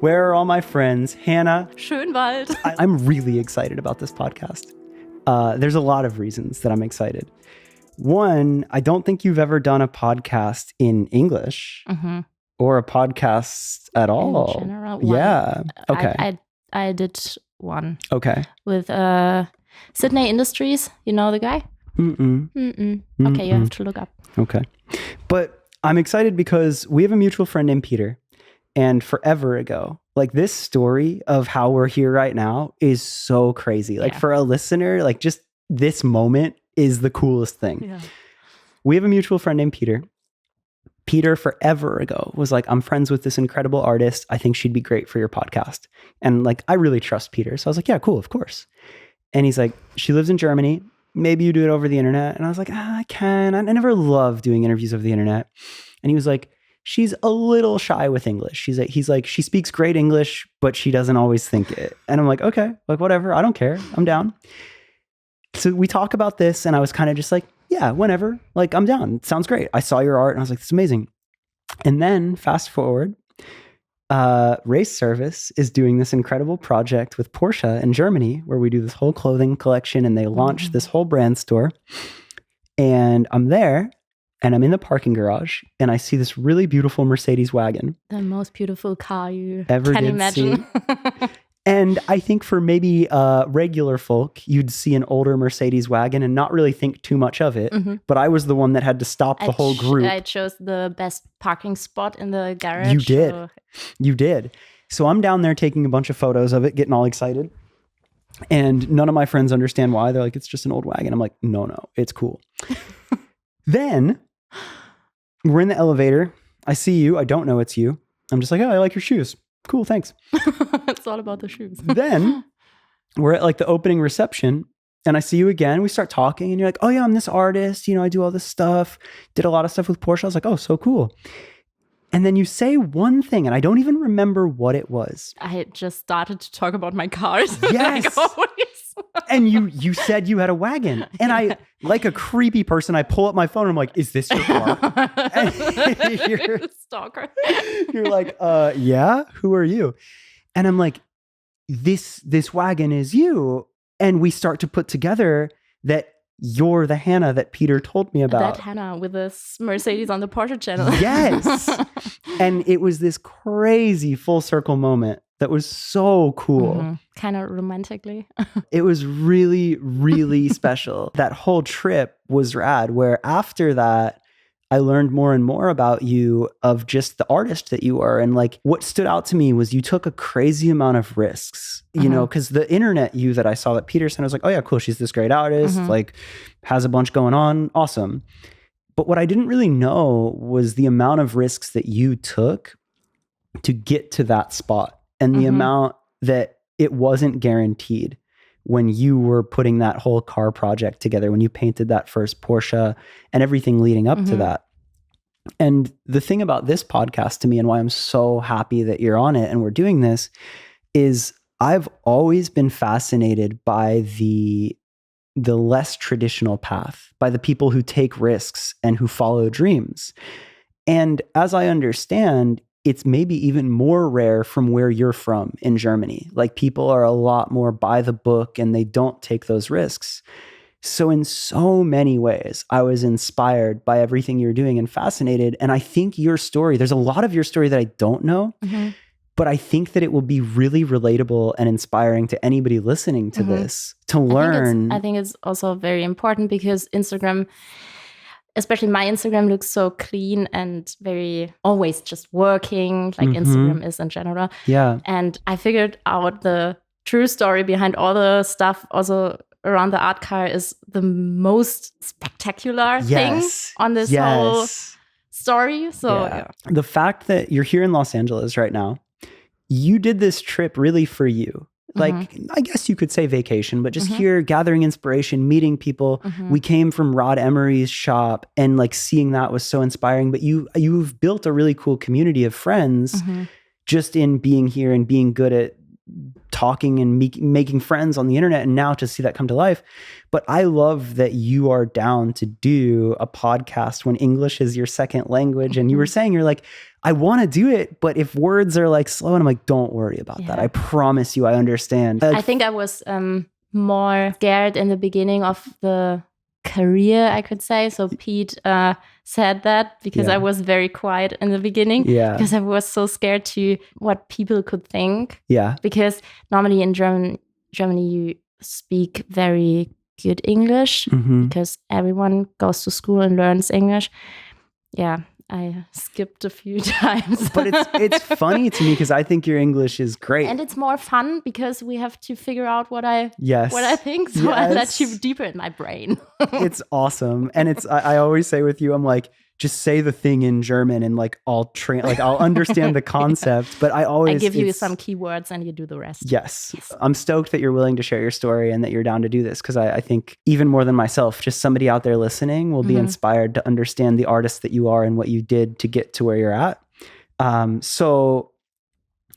Where are all my friends? Hanna Schönwald. I'm really excited about this podcast. There's a lot of reasons that I'm excited. One, I don't think you've ever done a podcast in English or a podcast at all. In general, yeah. Okay. I did one. Okay. With Sydney Industries. You know the guy? Okay, you have to look up. Okay. But I'm excited because we have a mutual friend named Peter. And forever ago, like this story of how we're here right now is so crazy. Like for a listener, like just this moment is the coolest thing. Yeah. We have a mutual friend named Peter. Peter forever ago was like, I'm friends with this incredible artist. I think she'd be great for your podcast. And like, I really trust Peter. So I was like, yeah, cool, of course. And he's like, she lives in Germany. Maybe you do it over the internet. And I was like, I can. I never loved doing interviews over the internet. And he was like, she's a little shy with English. He's like, she speaks great English, but she doesn't always think it. And I'm like, okay, like whatever. I don't care. I'm down. So we talk about this and I was kind of just like, yeah, whenever, like I'm down. It sounds great. I saw your art and I was like, this is amazing. And then fast forward, Race Service is doing this incredible project with Porsche in Germany where we do this whole clothing collection and they launch this whole brand store. And I'm there. And I'm in the parking garage and I see this really beautiful Mercedes wagon. The most beautiful car you ever can did imagine. See. And I think for maybe regular folk, you'd see an older Mercedes wagon and not really think too much of it. But I was the one that had to stop the whole group. I chose the best parking spot in the garage. You did. You did. So I'm down there taking a bunch of photos of it, getting all excited. And none of my friends understand why. They're like, it's just an old wagon. I'm like, no, it's cool. Then we're in the elevator. I see you. I don't know it's you. I'm just like, oh, I like your shoes. Cool, thanks. It's all about the shoes. Then we're at like the opening reception and I see you again. We start talking and you're like, oh yeah, I'm this artist. You know, I do all this stuff. Did a lot of stuff with Porsche. I was like, oh, so cool. And then you say one thing and I don't even remember what it was. I just started to talk about my cars. Yes. And you said you had a wagon. And I, like a creepy person, I pull up my phone and I'm like, is this your car? You're a stalker. You're like, yeah, who are you? And I'm like, this wagon is you. And we start to put together that you're the Hanna that Peter told me about. That Hanna with this Mercedes on the Porsche channel. Yes. And it was this crazy full circle moment that was so cool. Kind of romantically. It was really, really special. That whole trip was rad, where after that, I learned more and more about you, of just the artist that you are. And like what stood out to me was you took a crazy amount of risks, you know, because the internet you that I saw that Peter sent, I was like, oh yeah, cool. She's this great artist, like has a bunch going on. Awesome. But what I didn't really know was the amount of risks that you took to get to that spot and the amount that it wasn't guaranteed when you were putting that whole car project together, when you painted that first Porsche and everything leading up to that. And the thing about this podcast to me and why I'm so happy that you're on it and we're doing this is I've always been fascinated by the less traditional path, by the people who take risks and who follow dreams. And as I understand, it's maybe even more rare from where you're from in Germany. Like people are a lot more by the book and they don't take those risks. So in so many ways, I was inspired by everything you're doing and fascinated. And I think your story, there's a lot of your story that I don't know, but I think that it will be really relatable and inspiring to anybody listening to this to learn. I think it's also very important because Instagram, especially my Instagram, looks so clean and very always just working, like Instagram is in general. Yeah. And I figured out the true story behind all the stuff also around the art car is the most spectacular thing on this whole story. So the fact that you're here in Los Angeles right now, you did this trip really for you. Like, I guess you could say vacation, but just here gathering inspiration, meeting people. We came from Rod Emery's shop and like seeing that was so inspiring. But you've built a really cool community of friends just in being here and being good at talking and making friends on the internet, and now to see that come to life. But I love that you are down to do a podcast when English is your second language. And you were saying, you're like, I want to do it, but if words are like slow, and I'm like, don't worry about that. I promise you, I understand. I think I was more scared in the beginning of the career, I could say. So Pete said that because I was very quiet in the beginning because I was so scared to what people could think. Yeah. Because normally in Germany, you speak very good English because everyone goes to school and learns English. Yeah. I skipped a few times. But it's funny to me because I think your English is great. And it's more fun because we have to figure out what I think. So I let you deeper in my brain. It's awesome. And I always say with you, I'm like, just say the thing in German and like I'll understand the concept. But I give you some keywords and you do the rest. Yes. I'm stoked that you're willing to share your story and that you're down to do this because I think even more than myself, just somebody out there listening will be inspired to understand the artist that you are and what you did to get to where you're at. So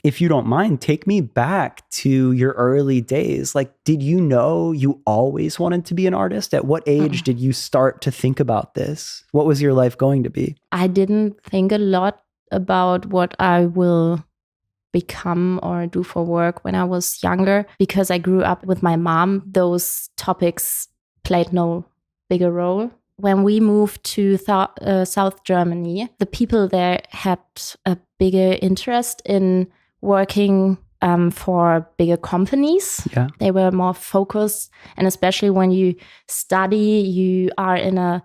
if you don't mind, take me back to your early days. Like, did you know you always wanted to be an artist? At what age did you start to think about this? What was your life going to be? I didn't think a lot about what I will become or do for work when I was younger because I grew up with my mom. Those topics played no bigger role. When we moved to South Germany, the people there had a bigger interest in working for bigger companies. Yeah. They were more focused. And especially when you study, you are in a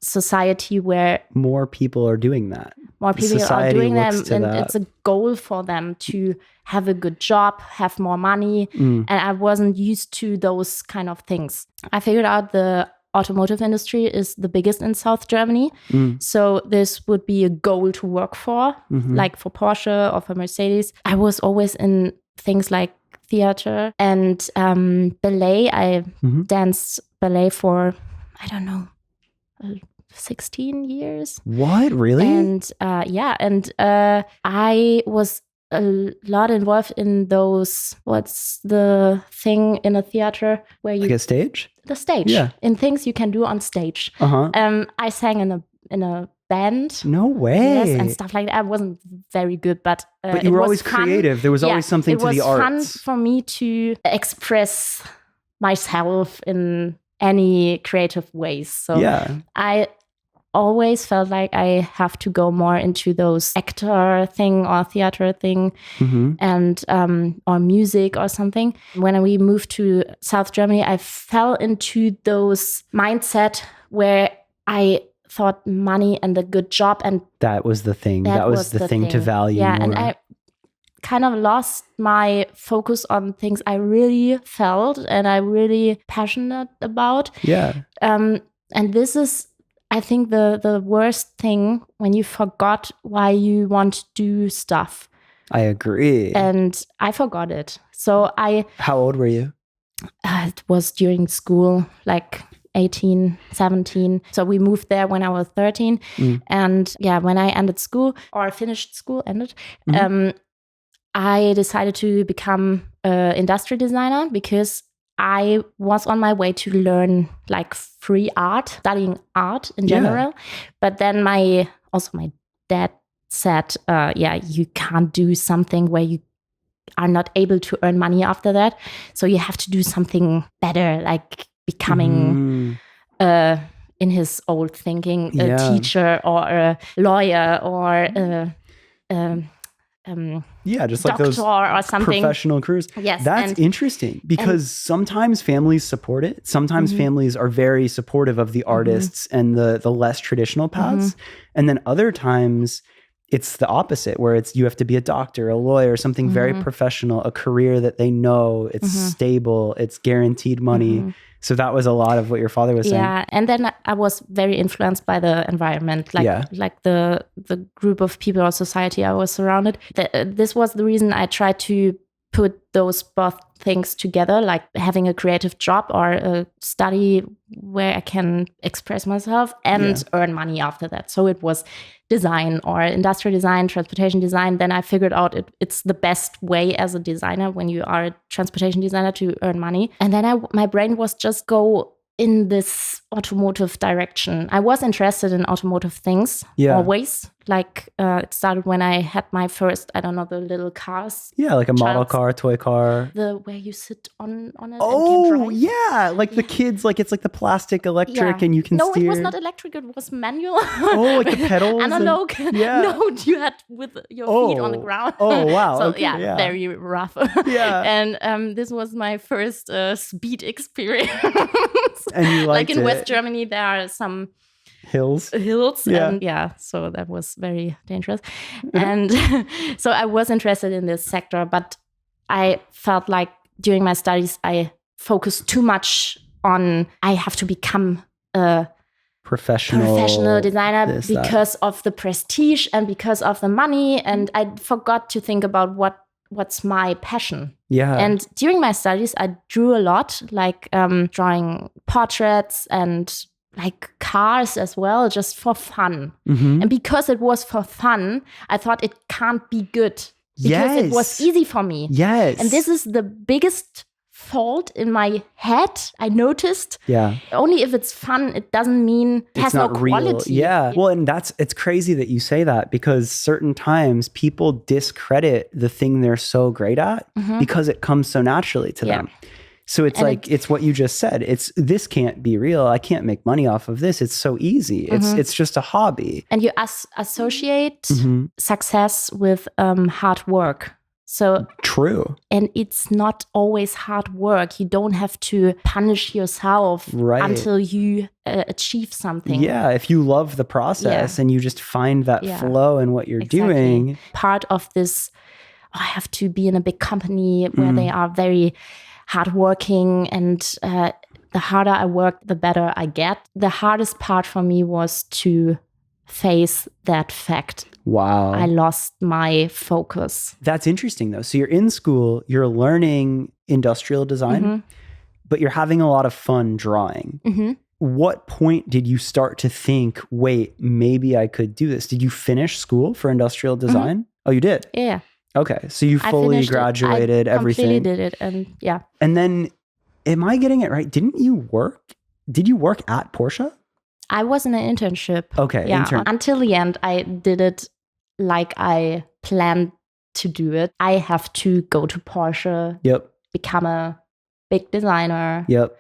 society where more people are doing that. More people are doing them. And it's a goal for them to have a good job, have more money. And I wasn't used to those kind of things. I figured out the automotive industry is the biggest in South Germany. So this would be a goal to work for, like for Porsche or for Mercedes. I was always in things like theater and ballet. I danced ballet for, I don't know, 16 years. What? Really? And I was a lot involved in those, what's the thing in a theater where you... Like a stage? The stage. Yeah. In things you can do on stage. I sang in a band. No way. Yes, and stuff like that. I wasn't very good, but you were always creative. There was always something to the arts. It was fun for me to express myself in any creative ways. So I always felt like I have to go more into those actor thing or theater thing and or music or something. When we moved to South Germany, I fell into those mindset where I thought money and a good job and that was the thing. That was the thing to value. Yeah, more. And I kind of lost my focus on things I really felt and I really passionate about. Yeah. And this is, I think, the worst thing when you forgot why you want to do stuff. I agree. And I forgot it. So How old were you? It was during school, like 18, 17. So we moved there when I was 13. And when I ended school or finished school, I decided to become an industrial designer because I was on my way to learn like free art, studying art in general. But then my dad said, you can't do something where you are not able to earn money after that. So you have to do something better, like becoming, in his old thinking, a teacher or a lawyer or just like those or something. Professional careers. Yes, that's interesting because sometimes families support it. Sometimes families are very supportive of the artists and the less traditional paths, and then other times it's the opposite, where it's you have to be a doctor, a lawyer, something very professional, a career that they know it's stable, it's guaranteed money. So that was a lot of what your father was saying. Yeah, and then I was very influenced by the environment, like the group of people or society I was surrounded. This was the reason I tried to put those both things together, like having a creative job or a study where I can express myself and earn money after that. So it was design or industrial design, transportation design. Then I figured out it's the best way as a designer when you are a transportation designer to earn money. And then my brain was just go in this automotive direction. I was interested in automotive things always, Like it started when I had my first, I don't know, the little cars. Yeah, like a model car, toy car. Where you sit on it and can drive. Yeah, like the kids, like it's like the plastic electric and you can steer. No, it was not electric, it was manual. Oh, like the pedals? Analog. No, you had with your feet on the ground. Oh, wow. So okay, yeah, very rough. Yeah. And this was my first speed experience. And you liked like in it. West Germany, there are some hills and so that was very dangerous. And so I was interested in this sector, but I felt like during my studies I focused too much on I have to become a professional designer because of the prestige and because of the money, and I forgot to think about what's my passion. Yeah. And during my studies I drew a lot, like drawing portraits and like cars as well, just for fun. And because it was for fun, I thought it can't be good because it was easy for me. Yes. And this is the biggest fault in my head, I noticed. Yeah. Only if it's fun, it doesn't mean it has no quality. Yeah. Well, and it's crazy that you say that, because certain times people discredit the thing they're so great at because it comes so naturally to them. So it's it's what you just said. This can't be real. I can't make money off of this. It's so easy. It's just a hobby. And you associate success with hard work. So true. And it's not always hard work. You don't have to punish yourself until you achieve something. Yeah, if you love the process and you just find that flow in what you're doing. Part of this, I have to be in a big company where they are very hardworking, and the harder I work, the better I get. The hardest part for me was to face that fact. Wow. I lost my focus. That's interesting though. So you're in school, you're learning industrial design, but you're having a lot of fun drawing. What point did you start to think, wait, maybe I could do this? Did you finish school for industrial design? Oh, you did? Yeah. Okay, so you fully graduated, everything. I completely did it, and yeah. And then, am I getting it right? Did you work at Porsche? I was in an internship. Okay, yeah. Until the end, I did it like I planned to do it. I have to go to Porsche. Yep. Become a big designer. Yep.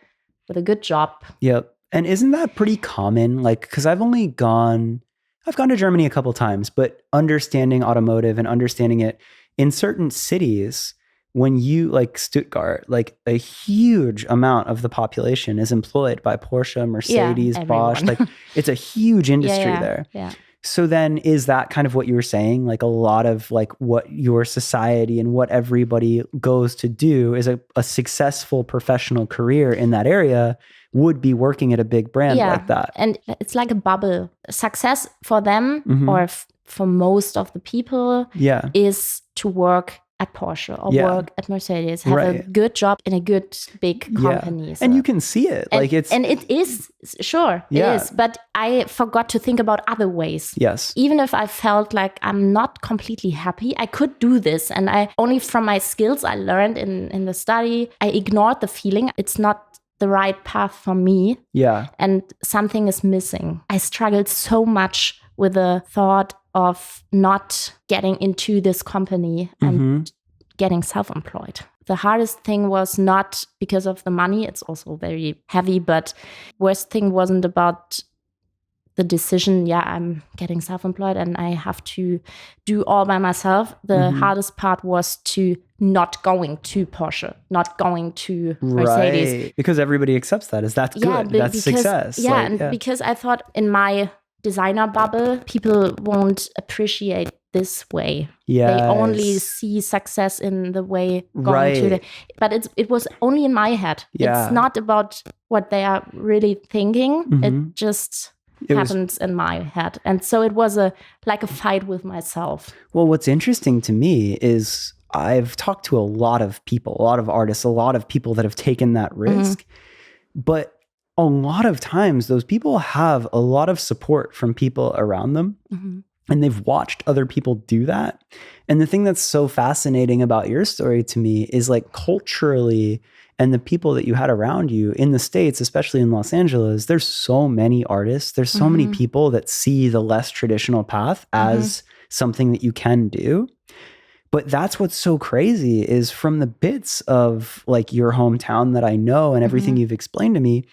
With a good job. Yep. And isn't that pretty common? Like, because I've gone to Germany a couple times, but understanding automotive and understanding it in certain cities, when you like Stuttgart, like a huge amount of the population is employed by Porsche, Mercedes, Bosch. Like it's a huge industry there. Yeah. So then is that kind of what you were saying? Like a lot of like what your society and what everybody goes to do is a successful professional career in that area would be working at a big brand like that. And it's like a bubble. Success for them or for most of the people is to work at Porsche or work at Mercedes, have a good job in a good big company. So. And you can see it. And it is, it is. But I forgot to think about other ways. Yes. Even if I felt like I'm not completely happy, I could do this. And I only from my skills I learned in the study, I ignored the feeling. It's not the right path for me. Yeah. And something is missing. I struggled so much with the thought of not getting into this company and getting self-employed. The hardest thing was not because of the money. It's also very heavy, but worst thing wasn't about the decision. Yeah, I'm getting self-employed and I have to do all by myself. The hardest part was to not going to Porsche, not going to Mercedes. Right. Because everybody accepts that as that's good. That's success. Yeah, because I thought in my designer bubble, people won't appreciate this way. Yes. They only see success in the way going to the... But it was only in my head. Yeah. It's not about what they are really thinking. It just happens in my head. And so it was like a fight with myself. Well, what's interesting to me is I've talked to a lot of people, a lot of artists, a lot of people that have taken that risk. But a lot of times those people have a lot of support from people around them. and they've watched other people do that. And the thing that's so fascinating about your story to me is like culturally, and the people that you had around you in the States, especially in Los Angeles, there's so many artists. There's so many people that see the less traditional path as something that you can do. But that's what's so crazy is from the bits of like your hometown that I know and everything you've explained to me,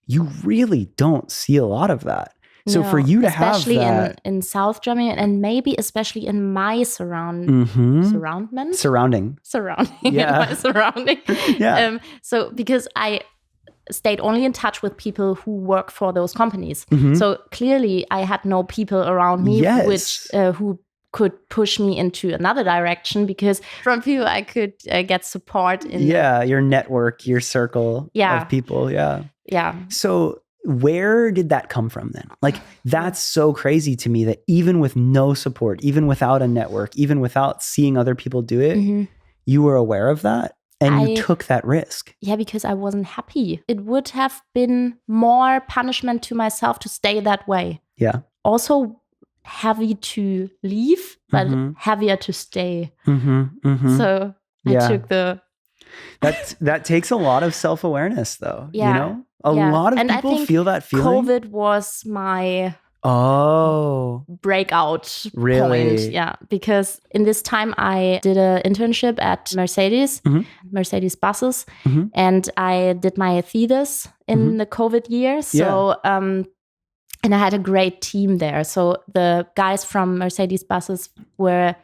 you really don't see a lot of that. So for you to have that, especially in South Germany, and maybe especially in my surrounding, yeah. my surrounding. Yeah. So because I stayed only in touch with people who work for those companies. So clearly I had no people around me who could push me into another direction, because from people I could get support in your network, your circle of people. Yeah. So where did that come from then? Like, that's so crazy to me that even with no support, even without a network, even without seeing other people do it, you were aware of that and you took that risk. Yeah, because I wasn't happy. It would have been more punishment to myself to stay that way. Yeah. Also heavy to leave, but heavier to stay. So I took the... That takes a lot of self-awareness though, you know? A lot of people feel that feeling. COVID was my breakout point. Yeah, because in this time I did an internship at Mercedes buses, and I did my thesis in the COVID year. So, and I had a great team there. So the guys from Mercedes buses were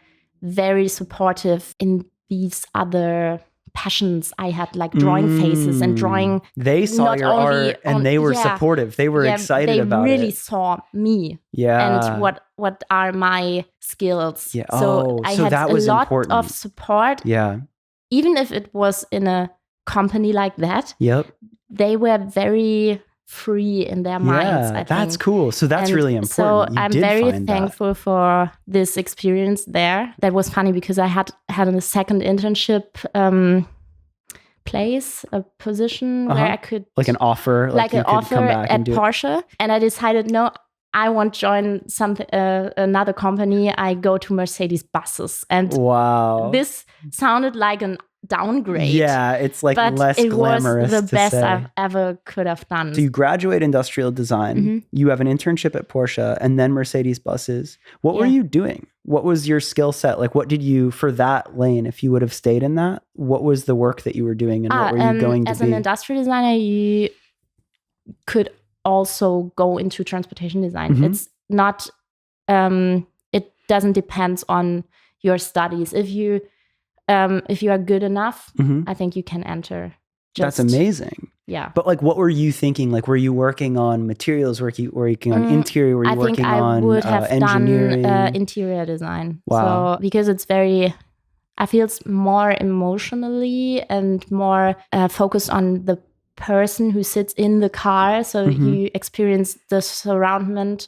very supportive in these other passions I had, like drawing faces and drawing. They saw your art and they were supportive. They were excited about it. They really saw me and what are my skills. Yeah. So I had a lot of support. Yeah. Even if it was in a company like that, they were very free in their minds. I think. That's cool. So that's really important. So I'm very thankful for this experience there. That was funny because I had a second internship a position where I could, like an offer, like an offer at Porsche, and I decided no. I won't join another company. I go to Mercedes buses, and this sounded like an downgrade. Yeah, it's like less glamorous. It was the best I ever could have done. So you graduate industrial design, you have an internship at Porsche, and then Mercedes buses. What were you doing? What was your skill set? Like, what did you, for that lane, if you would have stayed in that, what was the work that you were doing, and what were you going to be? As an industrial designer, you could also go into transportation design. It's not, it doesn't depend on your studies. If you are good enough, I think you can enter. That's amazing. Yeah. But like, what were you thinking? Like, were you working on materials? Were you working on interior? Were you working on engineering? I think I would have done interior design. Wow. So, because it's I feel it's more emotionally and more focused on the person who sits in the car. So you experience the surrounding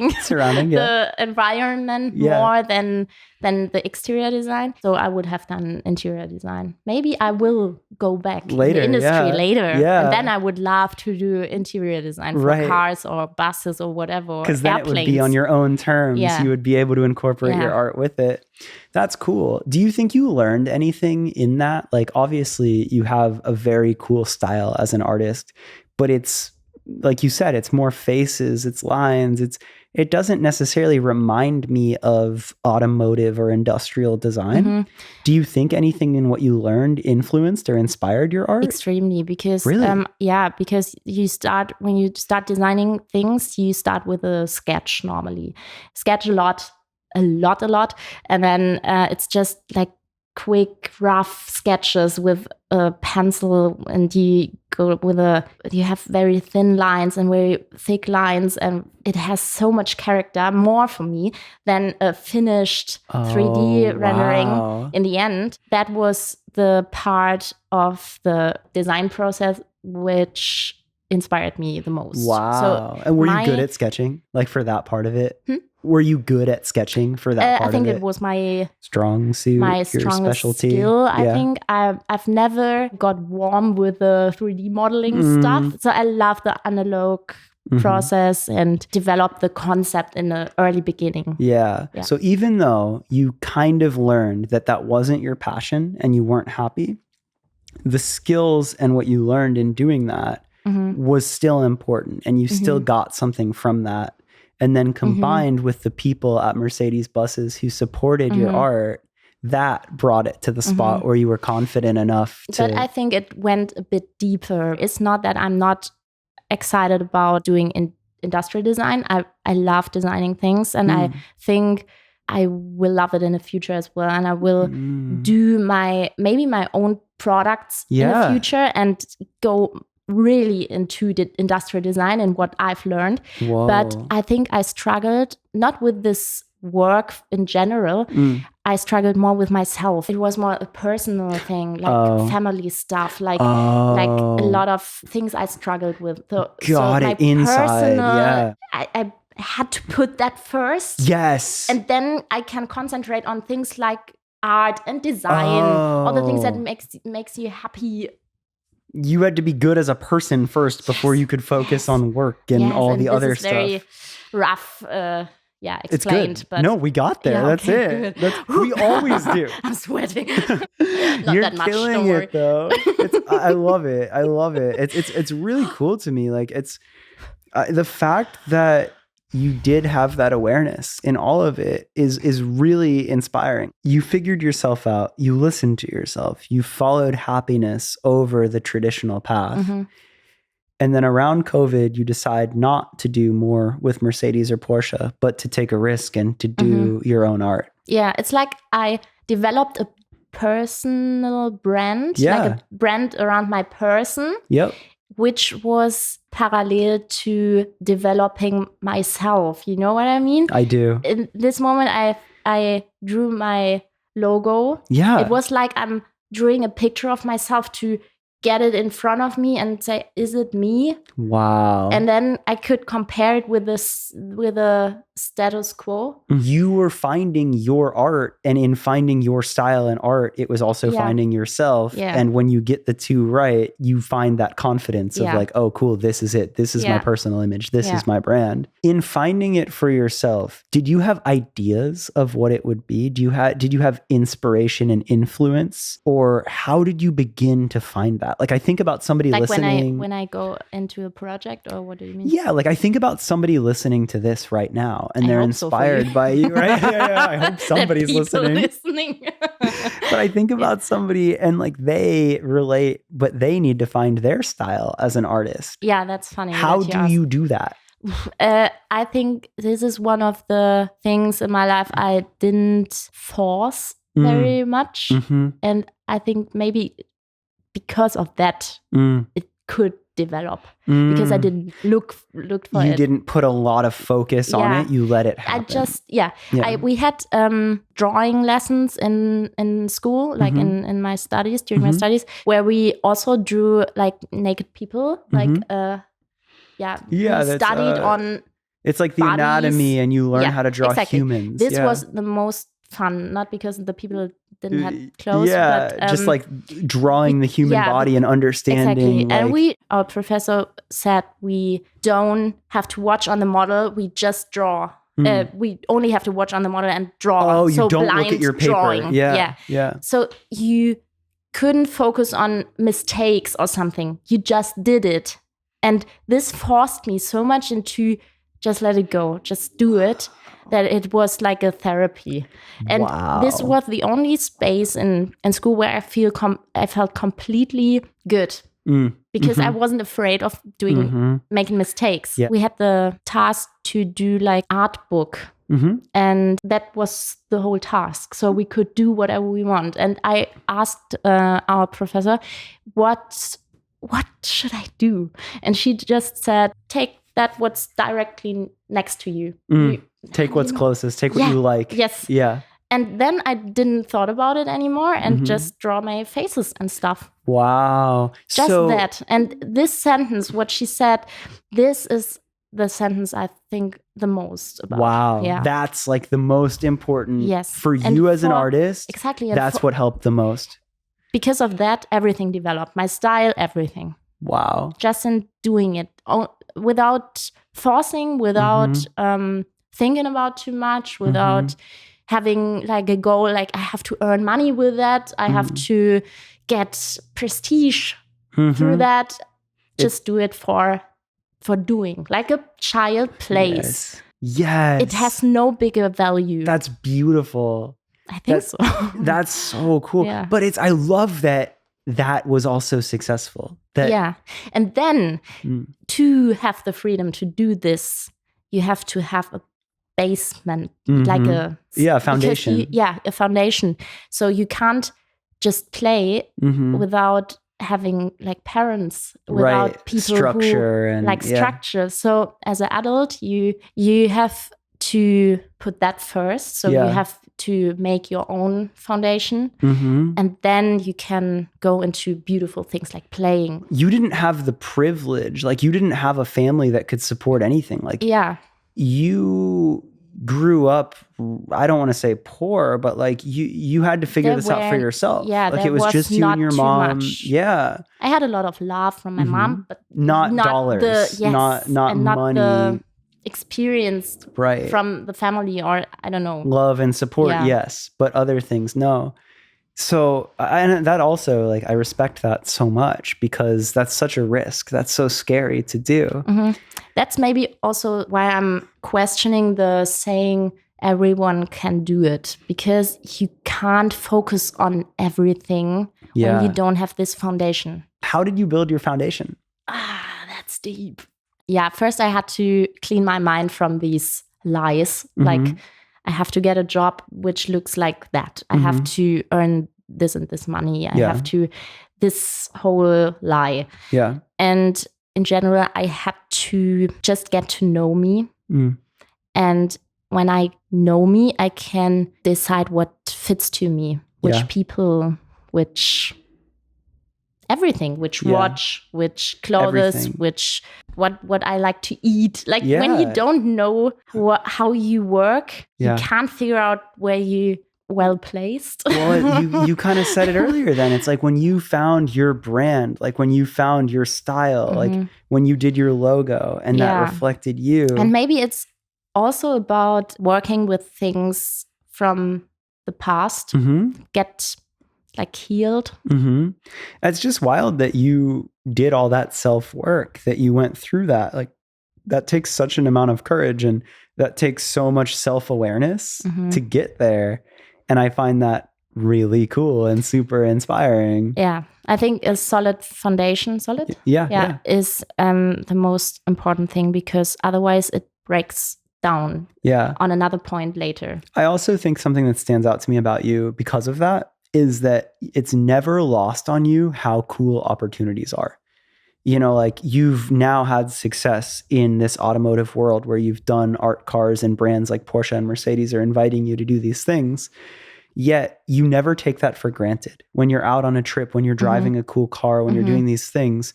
the environment more than the exterior design. So I would have done interior design. Maybe I will go back later, in the industry later. And then I would love to do interior design for cars or buses or whatever. Because then it would be on your own terms. You would be able to incorporate your art with it. That's cool. Do you think you learned anything in that? Like, obviously you have a very cool style as an artist, but it's, like you said, it's more faces, it's lines, it doesn't necessarily remind me of automotive or industrial design. Do you think anything in what you learned influenced or inspired your art? Extremely, because really? Because when you start designing things, you start with a sketch normally. Sketch a lot, and then it's just like quick, rough sketches with a pencil, and you have very thin lines and very thick lines, and it has so much character, more for me than a finished 3D rendering in the end. That was the part of the design process which inspired me the most. Wow. So and were you good at sketching, like for that part of it? Were you good at sketching for that part of it? I think it was my strong suit, my your strongest specialty. skill. I think I've never got warm with the 3D modeling stuff. So I love the analog process and develop the concept in the early beginning. Yeah. So even though you kind of learned that wasn't your passion and you weren't happy, the skills and what you learned in doing that was still important, and you still got something from that. And then combined with the people at Mercedes Buses who supported your art, that brought it to the spot where you were confident enough to... But I think it went a bit deeper. It's not that I'm not excited about doing industrial design. I love designing things, and I think I will love it in the future as well. And I will do maybe my own products in the future and go really into the industrial design and what I've learned. Whoa. But I think I struggled not with this work in general. I struggled more with myself. It was more a personal thing, like family stuff, like a lot of things I struggled with. So my inside. I had to put that first. Yes. And then I can concentrate on things like art and design, all the things that makes you happy. You had to be good as a person first before you could focus on work and all the other stuff. Very rough, explained. It's good. But no, we got there. That's it. We always do. I'm sweating. You're that much, killing it though. I love it. I love it. It's really cool to me. Like it's the fact that you did have that awareness in all of it is really inspiring. You figured yourself out. You listened to yourself. You followed happiness over the traditional path. And then around COVID, you decide not to do more with Mercedes or Porsche, but to take a risk and to do your own art. Yeah, it's like I developed a personal brand, like a brand around my person. Yep. Which was parallel to developing myself. You know what I mean? I do. In this moment, I drew my logo. Yeah. It was like I'm drawing a picture of myself to get it in front of me and say, is it me? Wow. And then I could compare it with the status quo. You were finding your art, and in finding your style and art, it was also finding yourself. Yeah. And when you get the two right, you find that confidence of like, oh, cool, this is it. This is my personal image. This is my brand. In finding it for yourself, did you have ideas of what it would be? Did you have inspiration and influence? Or how did you begin to find that? Like I think about somebody like listening. When I go into a project, or what do you mean? Yeah, like I think about somebody listening to this right now, and they're inspired by you, right? Yeah. I hope somebody's listening. But I think about somebody and like they relate, but they need to find their style as an artist. Yeah, that's funny. How do you do that? I think this is one of the things in my life I didn't force very much. And I think maybe because of that, it could develop because I didn't look for it. You didn't put a lot of focus on it. You let it happen. We had drawing lessons in school, like in my studies, during my studies, where we also drew like naked people, like we studied on. It's like the bodies. Anatomy, and you learn how to draw humans. This was the most fun, not because the people didn't have clothes, but just like drawing the human body and understanding. Exactly. And our professor said we don't have to watch on the model, we just draw. We only have to watch on the model and draw. Oh, you don't look at your paper. Drawing. Yeah. So you couldn't focus on mistakes or something. You just did it. And this forced me so much into just let it go, just do it, that it was like a therapy. And this was the only space in school where I felt completely good. Because I wasn't afraid of making mistakes. We had the task to do like art book. And that was the whole task. So we could do whatever we want. And I asked our professor, what should I do? And she just said, take that what's directly next to you. Take what's closest. Take what you like. Yes. Yeah. And then I didn't thought about it anymore and just draw my faces and stuff. Wow. Just that. And this sentence, what she said, this is the sentence I think the most about. Wow. Yeah. That's like the most important for and you as an artist. Exactly. That's what helped the most. Because of that, everything developed. My style, everything. Wow. Just in doing it. without forcing, without thinking about too much, without having like a goal, like I have to earn money with that. I have to get prestige through that. Just do it for doing, like a child plays. Yes. It has no bigger value. That's beautiful. I think so. That's so cool. Yeah. But I love that was also successful. And then to have the freedom to do this, you have to have a basement, like a foundation. A foundation. So you can't just play without having like parents, without people structure who structure. So as an adult, you have to put that first. So you have to make your own foundation, and then you can go into beautiful things like playing. You didn't have the privilege, like you didn't have a family that could support anything. Like you grew up, I don't want to say poor, but like you had to figure this out for yourself. Yeah, like it was just you and your mom. Much. Yeah, I had a lot of love from my mom, but not dollars, not money. Not the experience from the family, or I don't know, love and support. Yes, but other things, no. So, and that also, like, I respect that so much because that's such a risk. That's so scary to do. That's maybe also why I'm questioning the saying everyone can do it, because you can't focus on everything when you don't have this foundation. How did you build your foundation? That's deep. Yeah, first I had to clean my mind from these lies. Like, I have to get a job which looks like that. I have to earn this and this money. I have to, this whole lie. Yeah. And in general, I had to just get to know me. And when I know me, I can decide what fits to me, which people, which everything, which watch, which clothes, which what I like to eat. Like when you don't know how you work, you can't figure out where you well placed. Well, you kind of said it earlier then. It's like when you found your brand, like when you found your style, like when you did your logo and that reflected you. And maybe it's also about working with things from the past, get like healed. It's just wild that you did all that self-work, that you went through that. Like that takes such an amount of courage, and that takes so much self-awareness to get there. And I find that really cool and super inspiring. Yeah, I think a solid foundation, is the most important thing, because otherwise it breaks down on another point later. I also think something that stands out to me about you because of that is that it's never lost on you how cool opportunities are. You know, like you've now had success in this automotive world where you've done art cars and brands like Porsche and Mercedes are inviting you to do these things. Yet you never take that for granted. When you're out on a trip, when you're driving a cool car, when you're doing these things,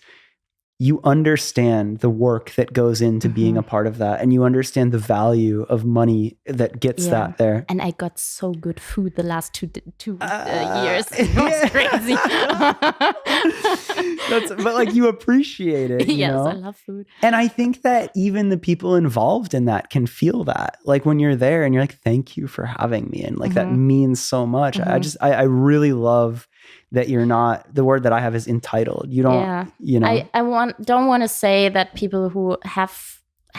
you understand the work that goes into being a part of that. And you understand the value of money that gets that there. And I got so good food the last two years. It was crazy. But like you appreciate it. You know? I love food. And I think that even the people involved in that can feel that. Like when you're there and you're like, thank you for having me. And like that means so much. I really love that you're not, the word that I have is entitled. You don't, you know. I don't want to say that people who have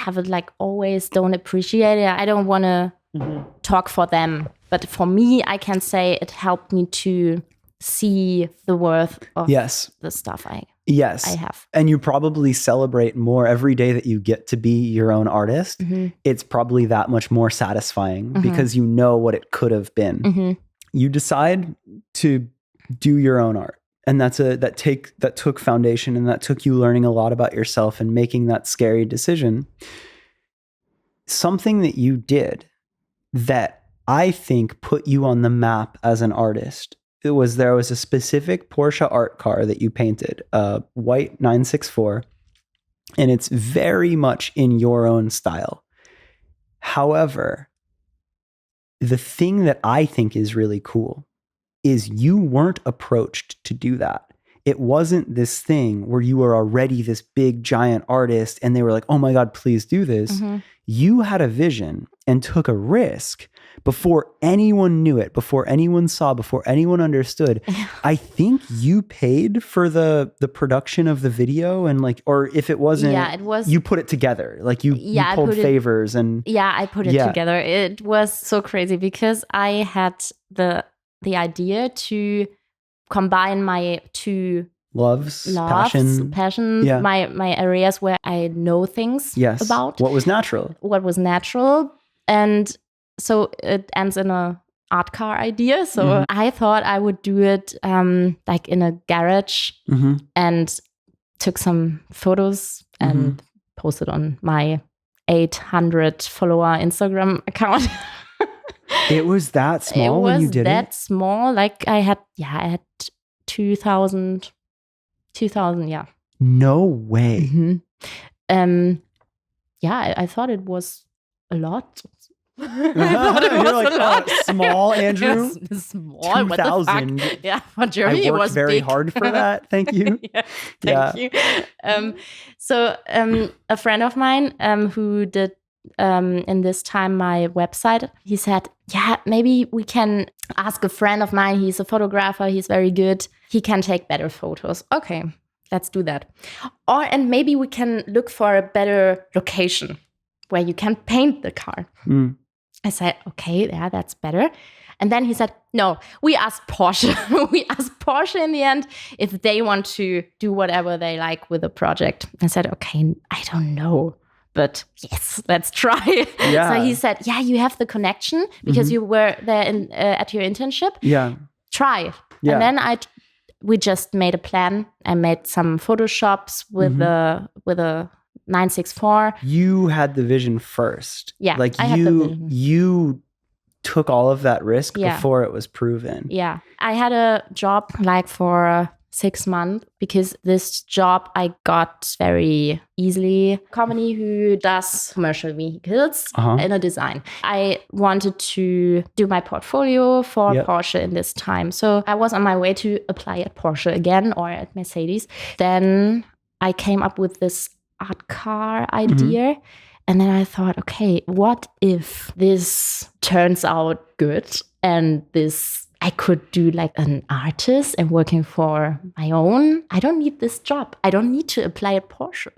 it like always don't appreciate it. I don't want to talk for them. But for me, I can say it helped me to see the worth of the stuff I have. And you probably celebrate more every day that you get to be your own artist. It's probably that much more satisfying because you know what it could have been. You decide to do your own art. And that took foundation, and that took you learning a lot about yourself and making that scary decision. Something that you did that I think put you on the map as an artist. There was a specific Porsche art car that you painted, a white 964, and it's very much in your own style. However, the thing that I think is really cool is you weren't approached to do that. it wasn't this thing where you were already this big giant artist and they were like, oh my God, please do this. You had a vision and took a risk before anyone knew it, before anyone saw, before anyone understood. I think you paid for the production of the video, and like, or if it wasn't, it was, you put it together. Like you pulled favors and I put it together. It was so crazy because I had the idea to combine my two loves, passions, my areas where I know things about. What was natural. And so it ends in a art car idea. So I thought I would do it like in a garage and took some photos and posted on my 800 follower Instagram account. It was that small when you did it? It was that small. Like I had 2,000, yeah. No way. I thought it was a lot. You're like, small, Andrew? Yes, small. 2,000. Yeah, for Germany I worked it was very big. hard for that. Thank you. Thank you. So a friend of mine who did in this time my website, he said, maybe we can ask a friend of mine. He's a photographer. He's very good. He can take better photos. Okay, let's do that. And maybe we can look for a better location where you can paint the car. I said, okay, that's better. And then he said, no, we asked Porsche. We asked Porsche in the end if they want to do whatever they like with the project. I said, okay, I don't know, but yes, let's try. So he said, you have the connection because you were there at your internship. Try. And then we just made a plan. I made some Photoshops with a 964. You had the vision first. Yeah, like I had the vision. You took all of that risk before it was proven. Yeah, I had a job like for 6 months because this job I got very easily. A company who does commercial vehicles in a design. I wanted to do my portfolio for Porsche in this time. So I was on my way to apply at Porsche again or at Mercedes. Then I came up with this art car idea. And then I thought, okay, what if this turns out good and I could do like an artist and working for my own. I don't need this job. I don't need to apply at Porsche.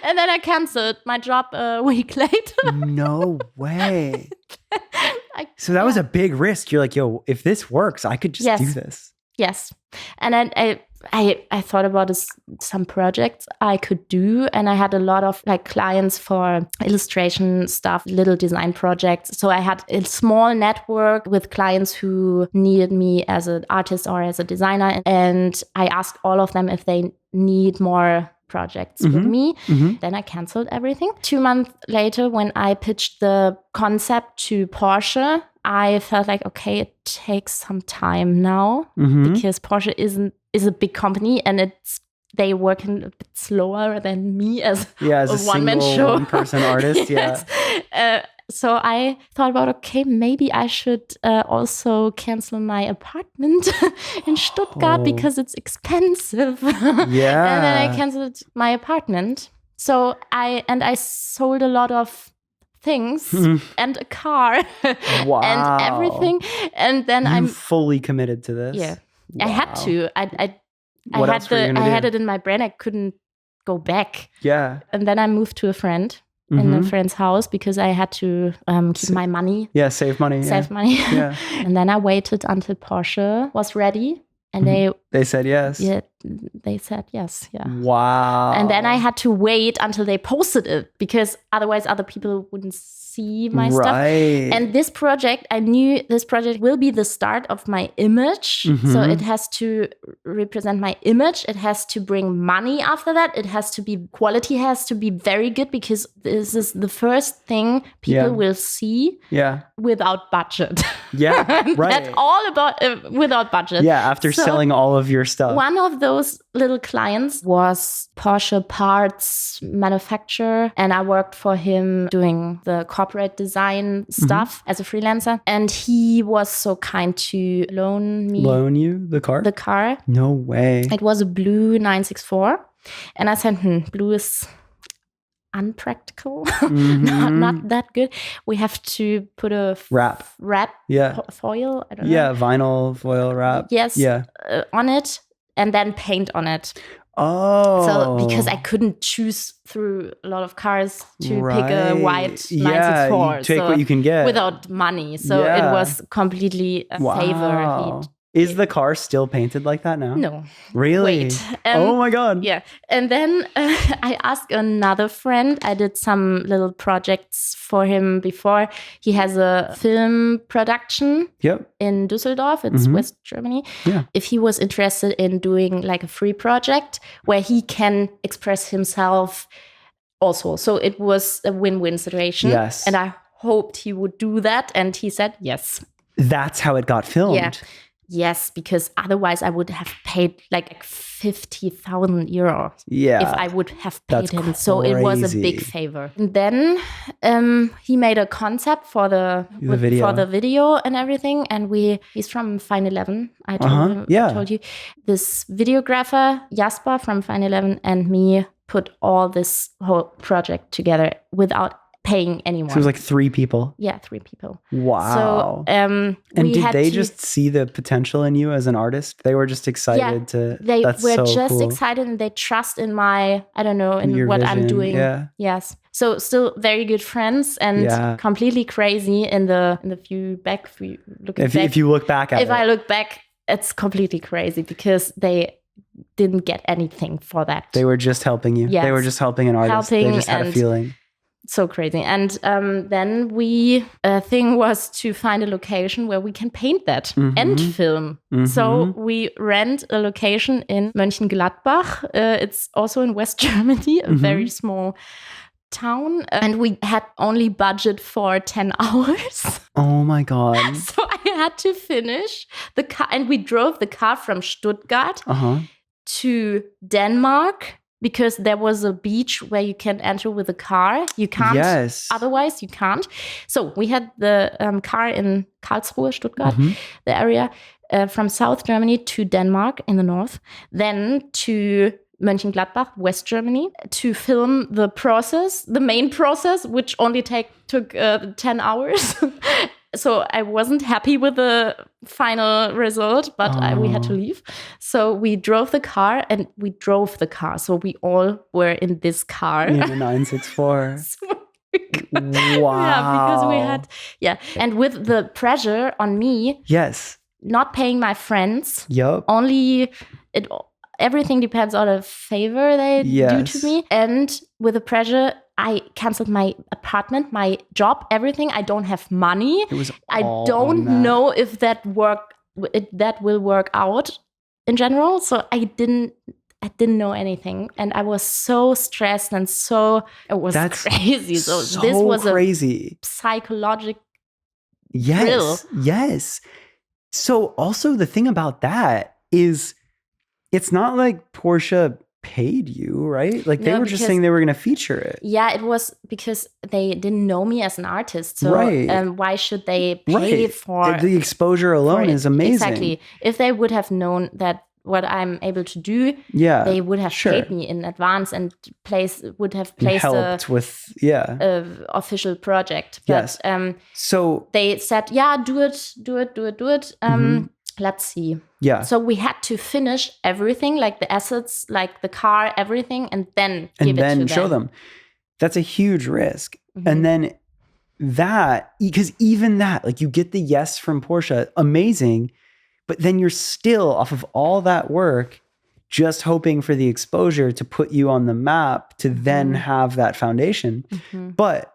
And then I canceled my job a week later. No way. So that was a big risk. You're like, yo, if this works, I could just do this. Yes. And then I thought about some projects I could do, and I had a lot of like clients for illustration stuff, little design projects. So I had a small network with clients who needed me as an artist or as a designer, and I asked all of them if they need more projects with me. Then I canceled everything. 2 months later, when I pitched the concept to Porsche, I felt like, okay, it takes some time now because Porsche is a big company and they work a bit slower than me as a one-man show. One-person artist. So I thought about, okay, maybe I should also cancel my apartment in Stuttgart because it's expensive. And then I canceled my apartment. So I sold a lot of things and a car and everything. And then I'm fully committed to this. Yeah, wow. I had to. I had it in my brain. I couldn't go back. Yeah. And then I moved to a friend. In a friend's house because I had to keep my money. Yeah, save money. Yeah. And then I waited until Porsche was ready. And they said yes. Yeah, they said yes. Yeah. Wow. And then I had to wait until they posted it because otherwise other people wouldn't see my stuff. And this project, I knew this project will be the start of my image. So it has to represent my image. It has to bring money after that. Quality has to be very good because this is the first thing people will see without budget. Yeah, right. That's all about without budget. Yeah, after selling all of your stuff. One of those little clients was Porsche parts manufacturer, and I worked for him doing the corporate design stuff as a freelancer. And he was so kind to loan you the car? The car. No way. It was a blue 964. And I said, blue is unpractical, not that good. We have to put a wrap, foil. I don't know. Yeah, vinyl foil wrap. Yes, on it, and then paint on it. Oh, so because I couldn't choose through a lot of cars to pick a white 964, you take what you can get without money. So it was completely a favor. Is the car still painted like that now? No. Really? Wait. Oh my God. Yeah. And then I asked another friend. I did some little projects for him before. He has a film production in Düsseldorf. It's West Germany. Yeah. If he was interested in doing like a free project where he can express himself also. So it was a win-win situation. Yes. And I hoped he would do that. And he said yes. That's how it got filmed. Yeah. Yes, because otherwise I would have paid like 50,000 euros if I would have paid him. Crazy. So it was a big favor. And then he made a concept for the video and everything. And he's from Fine 11. I told you. This videographer, Jasper from Fine 11, and me put all this whole project together without paying anyone. So it was like 3 people? Yeah, 3 people. Wow. So, and did they just see the potential in you as an artist? They were just excited They were so just cool. excited, and they trust in my, I don't know, in your what vision. I'm doing. Yeah. Yes. So still very good friends and completely crazy in the if you look back at it. If I look back, it's completely crazy because they didn't get anything for that. They were just helping you. Yes. They were just helping an artist. They just had a feeling. So crazy. And then thing was to find a location where we can paint that and film. So we rent a location in Mönchengladbach. It's also in West Germany, a very small town. And we had only budget for 10 hours. Oh my God. So I had to finish the car. And we drove the car from Stuttgart to Denmark. Because there was a beach where you can enter with a car. You can't. Yes. Otherwise, you can't. So we had the car in Karlsruhe, Stuttgart, the area, from South Germany to Denmark in the north. Then to Mönchengladbach, West Germany, to film the main process, which only took 10 hours. So I wasn't happy with the final result, but we had to leave. So we drove the car. So we all were in this car. In the 964. Wow. Yeah, because we had, And with the pressure on me. Yes. Not paying my friends. Yep. Everything depends on a favor they do to me. And with the pressure, I canceled my apartment, my job, everything. I don't have money. I don't know if that will work out in general. So I didn't know anything, and I was so stressed and That's crazy. So this was crazy. A psychological thrill. Yes. So also the thing about that is, it's not like Porsche paid you, right? Like they were just saying they were going to feature it. Yeah, it was because they didn't know me as an artist. So why should they pay for the exposure alone is amazing. Exactly. If they would have known that what I'm able to do, they would have paid me in advance and would have placed helped with a official project. But so they said, do it. Let's see. Yeah. So we had to finish everything, like the assets, like the car, everything, and then give it to them. Show them. That's a huge risk. And then because even that, like you get the yes from Porsche, amazing, but then you're still off of all that work, just hoping for the exposure to put you on the map to then have that foundation. But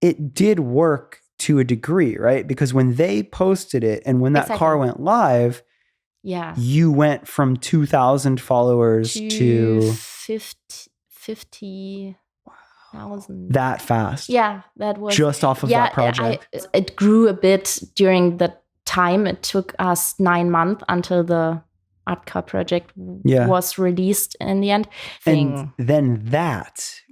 it did work to a degree, right? Because when they posted it and when that car went live, you went from 2,000 followers to 50,000. That fast. Yeah, that was just off of that project. It grew a bit during the time. It took us 9 months until the art car project was released in the end thing. And then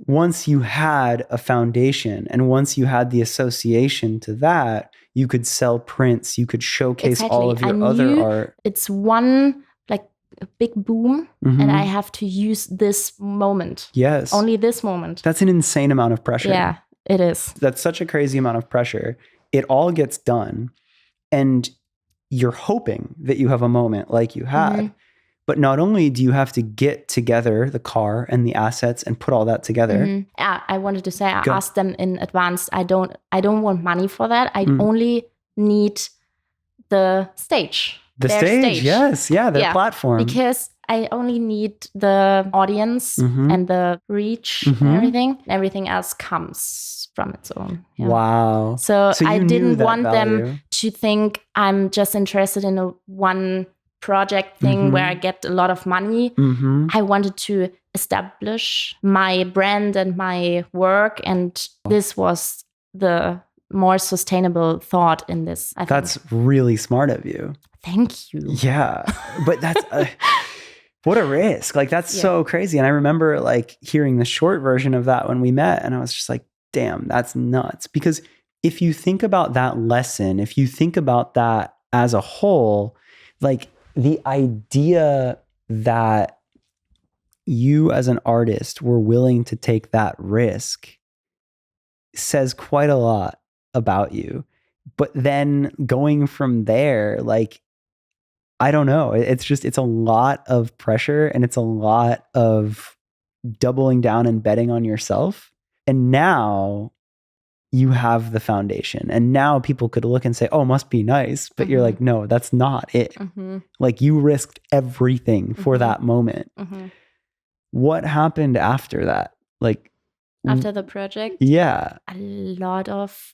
once you had a foundation and once you had the association to that, you could sell prints, you could showcase all of your other art. It's one like a big boom, and I have to use this moment. Yes. Only this moment. That's an insane amount of pressure. Yeah, it is. That's such a crazy amount of pressure. It all gets done, and you're hoping that you have a moment like you had. But not only do you have to get together the car and the assets and put all that together. Yeah, I wanted to say, I asked them in advance. I don't want money for that. I only need the stage. The stage, yes. Yeah, their platform. Because I only need the audience and the reach and everything. Everything else comes from its own. Yeah. Wow. So I didn't want them to think I'm just interested in one project thing where I get a lot of money. I wanted to establish my brand and my work, and this was the more sustainable thought in this. I think. That's really smart of you. Thank you. Yeah, but that's what a risk. Like that's so crazy. And I remember like hearing the short version of that when we met, and I was just like, damn, that's nuts. Because if you think about that lesson, if you think about that as a whole, like the idea that you as an artist were willing to take that risk says quite a lot about you. But then going from there, like, I don't know, it's a lot of pressure, and it's a lot of doubling down and betting on yourself. And now you have the foundation, and now people could look and say, oh, must be nice. But you're like, no, that's not it. Like you risked everything for that moment. What happened after that? Like after the project? Yeah. A lot of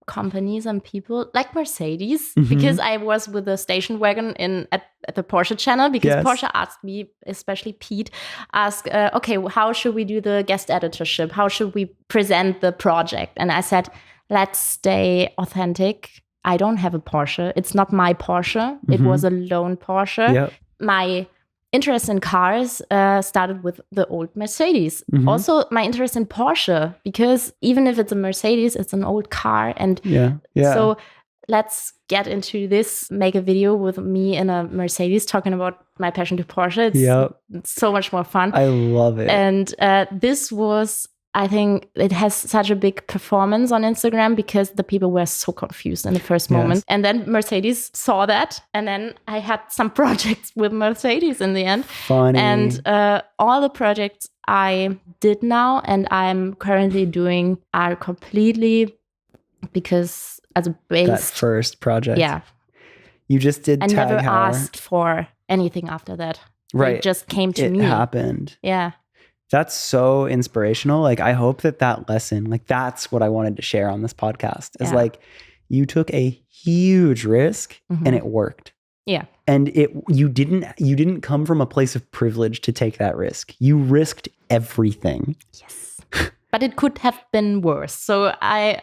companies and people like Mercedes, because I was with the station wagon at the Porsche channel, because Porsche asked me, especially Pete, okay, how should we do the guest editorship? How should we present the project? And I said, let's stay authentic. I don't have a Porsche. It's not my Porsche. It was a loan Porsche. My interest in cars started with the old Mercedes. Also, my interest in Porsche, because even if it's a Mercedes, it's an old car. And so let's get into this, make a video with me in a Mercedes talking about my passion to Porsche. It's so much more fun. I love it. And this was, I think it has such a big performance on Instagram because the people were so confused in the first moment. And then Mercedes saw that. And then I had some projects with Mercedes in the end. Funny. And all the projects I did now and I'm currently doing are completely because as a base. That first project. Yeah. You just did I Tag never Heuer. asked for anything after that. Right. It just came to me. It happened. Yeah. That's so inspirational. Like, I hope that lesson, like, that's what I wanted to share on this podcast is like, you took a huge risk and it worked. Yeah. And you didn't come from a place of privilege to take that risk. You risked everything. Yes. But it could have been worse. So I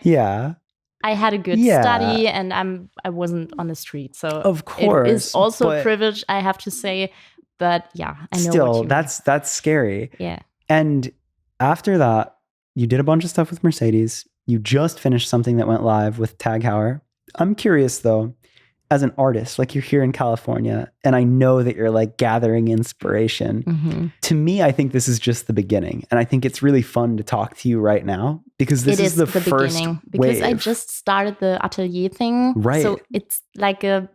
had a good study and I wasn't on the street. So of course. It is also a privilege, I have to say. But yeah, I know still, what you that's scary. Yeah. And after that, you did a bunch of stuff with Mercedes. You just finished something that went live with Tag Heuer. I'm curious though, as an artist, like you're here in California, and I know that you're like gathering inspiration. To me, I think this is just the beginning. And I think it's really fun to talk to you right now because this is the first beginning. Because wave. I just started the atelier thing. Right. So it's like a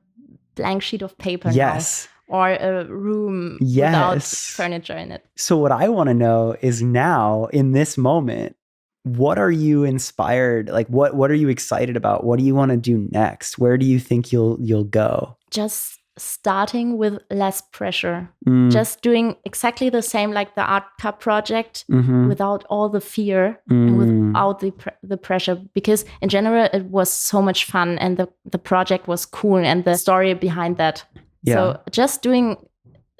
blank sheet of paper yes. now. Or a room without furniture in it. So what I want to know is now, in this moment, what are you inspired? Like, what are you excited about? What do you want to do next? Where do you think you'll go? Just starting with less pressure. Just doing exactly the same like the art cup project without all the fear and without the pressure. Because in general, it was so much fun and the project was cool and the story behind that. Yeah. So just doing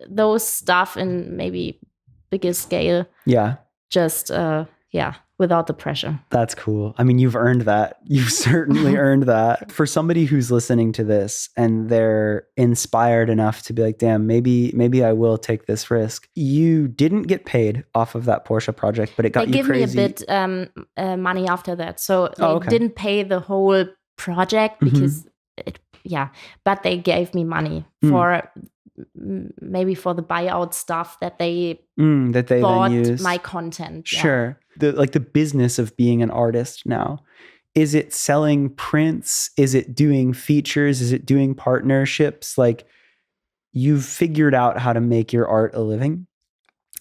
those stuff in maybe bigger scale. Yeah. Just, without the pressure. That's cool. I mean, you've earned that. You've certainly earned that. For somebody who's listening to this and they're inspired enough to be like, damn, maybe I will take this risk. You didn't get paid off of that Porsche project, but it got you crazy. They gave me a bit money after that. So they didn't pay the whole project because but they gave me money for maybe for the buyout stuff that they bought then use. My content. Sure. The business of being an artist now. Is it selling prints? Is it doing features? Is it doing partnerships? Like, you've figured out how to make your art a living.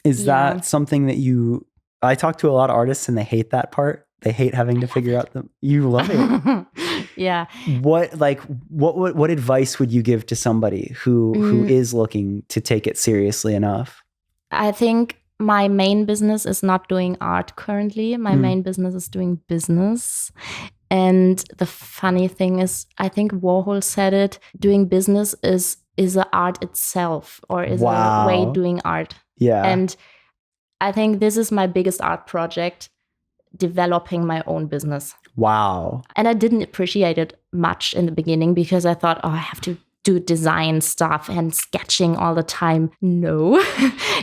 Is that something that I talk to a lot of artists and they hate that part. They hate having to figure out you love it. Yeah. What advice would you give to somebody who is looking to take it seriously enough? I think my main business is not doing art currently. My main business is doing business. And the funny thing is, I think Warhol said it, doing business is the art itself, or is a way doing art. Yeah. And I think this is my biggest art project, developing my own business. Wow. And I didn't appreciate it much in the beginning because I thought, I have to do design stuff and sketching all the time. No.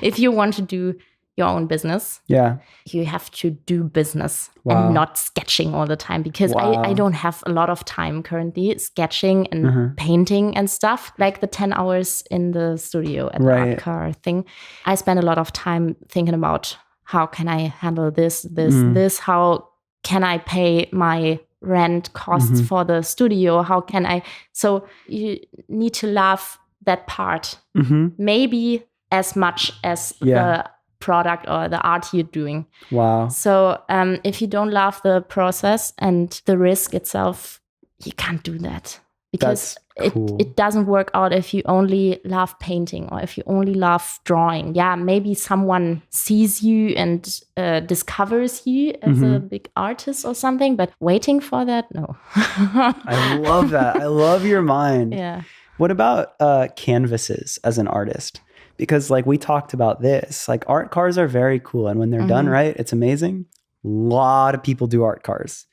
If you want to do your own business, you have to do business and not sketching all the time, because I don't have a lot of time currently sketching and painting and stuff, like the 10 hours in the studio at the art car thing. I spend a lot of time thinking about, how can I handle this? How can I pay my rent costs for the studio? How can I? So you need to love that part, maybe as much as the product or the art you're doing. Wow. So if you don't love the process and the risk itself, you can't do that. Because it doesn't work out if you only love painting or if you only love drawing. Yeah, maybe someone sees you and discovers you as a big artist or something, but waiting for that, no. I love that. I love your mind. Yeah. What about canvases as an artist? Because like we talked about this, like art cars are very cool. And when they're done right, it's amazing. A lot of people do art cars.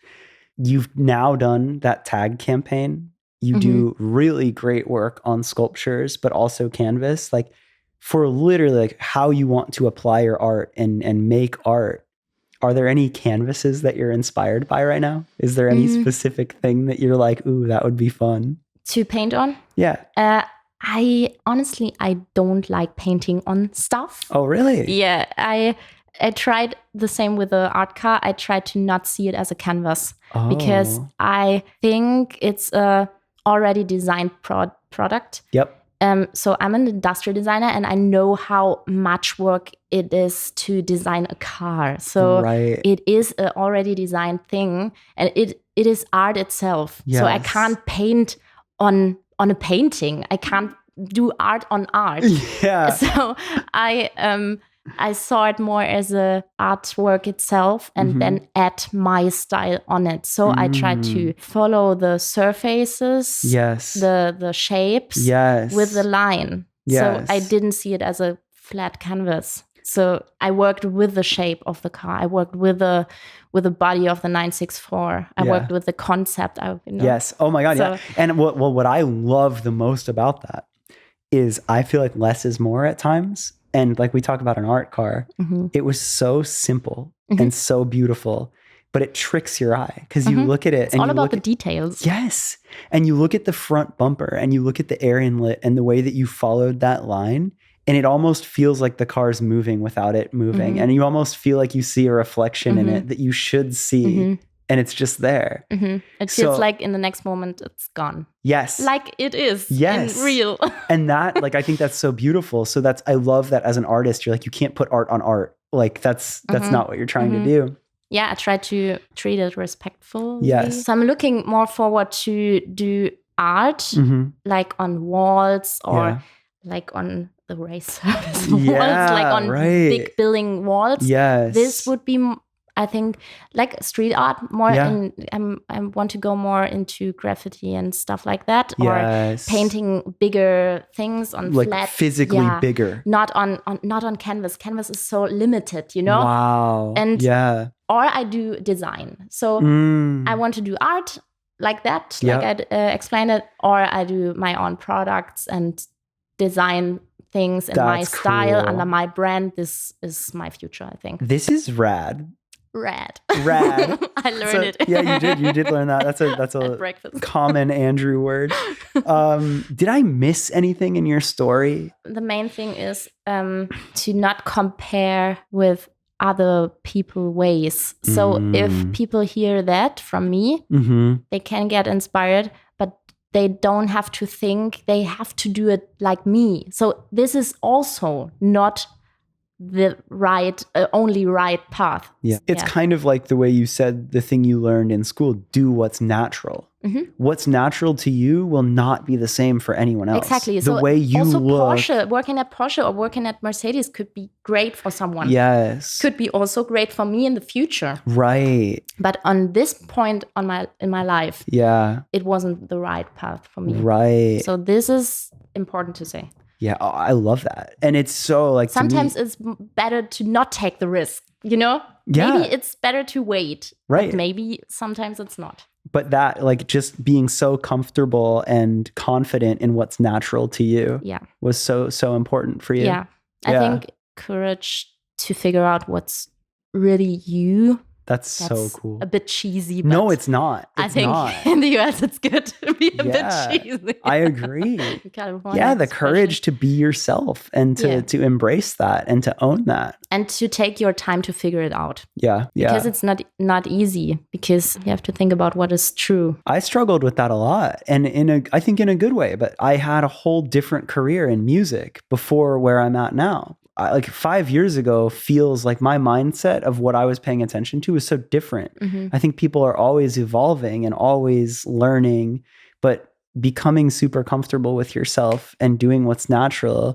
You've now done that tag campaign. You do really great work on sculptures, but also canvas. Like for literally like how you want to apply your art and make art. Are there any canvases that you're inspired by right now? Is there any specific thing that you're like, ooh, that would be fun to paint on? Yeah. I don't like painting on stuff. Oh, really? Yeah. I tried the same with the art car. I tried to not see it as a canvas because I think it's a already designed product. Yep. So I'm an industrial designer and I know how much work it is to design a car. So it is an already designed thing and it is art itself. Yes. So I can't paint on a painting. I can't do art on art. Yeah. So I saw it more as a artwork itself and then add my style on it. So I tried to follow the surfaces, the shapes with the line. So I didn't see it as a flat canvas. So I worked with the shape of the car. I worked with the body of the 964. I worked with the concept. Yes. Oh my God. Yeah. And what I love the most about that is I feel like less is more at times. And like we talk about an art car, it was so simple and so beautiful, but it tricks your eye because you look at it. It's all about the details. Yes. And you look at the front bumper and you look at the air inlet and the way that you followed that line. And it almost feels like the car's moving without it moving. And you almost feel like you see a reflection in it that you should see. And it's just there. It feels like in the next moment, it's gone. Yes. Like it is in real. And that, like, I think that's so beautiful. So I love that as an artist, you're like, you can't put art on art. Like that's not what you're trying to do. Yeah, I try to treat it respectfully. Yes. So I'm looking more forward to do art, like on walls or like on the race service walls, like on big building walls. Yes. This would be I think like street art more I want to go more into graffiti and stuff like that, or painting bigger things on like flat, physically bigger, not on canvas. Canvas is so limited, you know. Wow. And or I do design, so I want to do art like that, like I explained it, or I do my own products and design things in my style under my brand. This is my future, I think. This is rad. Rad. I learned it. Yeah, you did learn that. That's a common Andrew word. Did I miss anything in your story? The main thing is to not compare with other people ways. So if people hear that from me, they can get inspired, but they don't have to think they have to do it like me. So this is also not the only right path. Yeah. It's kind of like the way you said the thing you learned in school, do what's natural. What's natural to you will not be the same for anyone else. Exactly. The way you also look. Porsche, working at Porsche or working at Mercedes could be great for someone. Yes. Could be also great for me in the future. Right. But on this point in my life, it wasn't the right path for me. Right. So this is important to say. Yeah, I love that. And it's so like, sometimes it's better to not take the risk, you know? Yeah. Maybe it's better to wait. Right. But maybe sometimes it's not. But that, like, just being so comfortable and confident in what's natural to you was so important for you. Yeah. I think courage to figure out what's really you. That's so cool. A bit cheesy. But no, it's not. I think in the US it's good to be a bit cheesy. I agree. The courage to be yourself and to embrace that and to own that. And to take your time to figure it out. Yeah. Because it's not easy, because you have to think about what is true. I struggled with that a lot, and I think in a good way, but I had a whole different career in music before where I'm at now. Like 5 years ago feels like my mindset of what I was paying attention to was so different. I think people are always evolving and always learning, but becoming super comfortable with yourself and doing what's natural,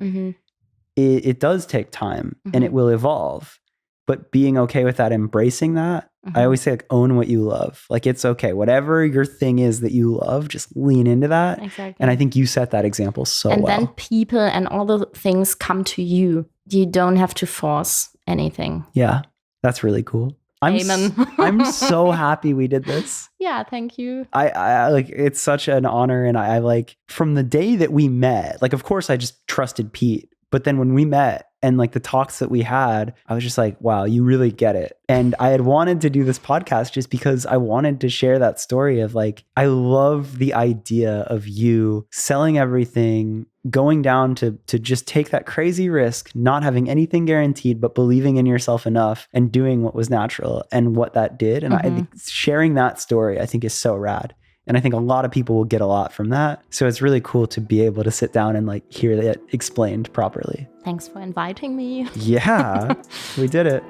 it does take time and it will evolve. But being okay with that, embracing that, I always say, like, own what you love. Like, it's okay. Whatever your thing is that you love, just lean into that. Exactly. And I think you set that example so well. And then people and all the things come to you. You don't have to force anything. Yeah, that's really cool. Amen. I'm so happy we did this. Yeah, thank you. I like, it's such an honor. And I like, from the day that we met, like, of course I just trusted Pete. But then when we met and like the talks that we had, I was just like, wow, you really get it. And I had wanted to do this podcast just because I wanted to share that story of like, I love the idea of you selling everything, going down to just take that crazy risk, not having anything guaranteed, but believing in yourself enough and doing what was natural and what that did. And I think sharing that story, I think, is so rad. And I think a lot of people will get a lot from that. So it's really cool to be able to sit down and like hear that explained properly. Thanks for inviting me. Yeah, we did it.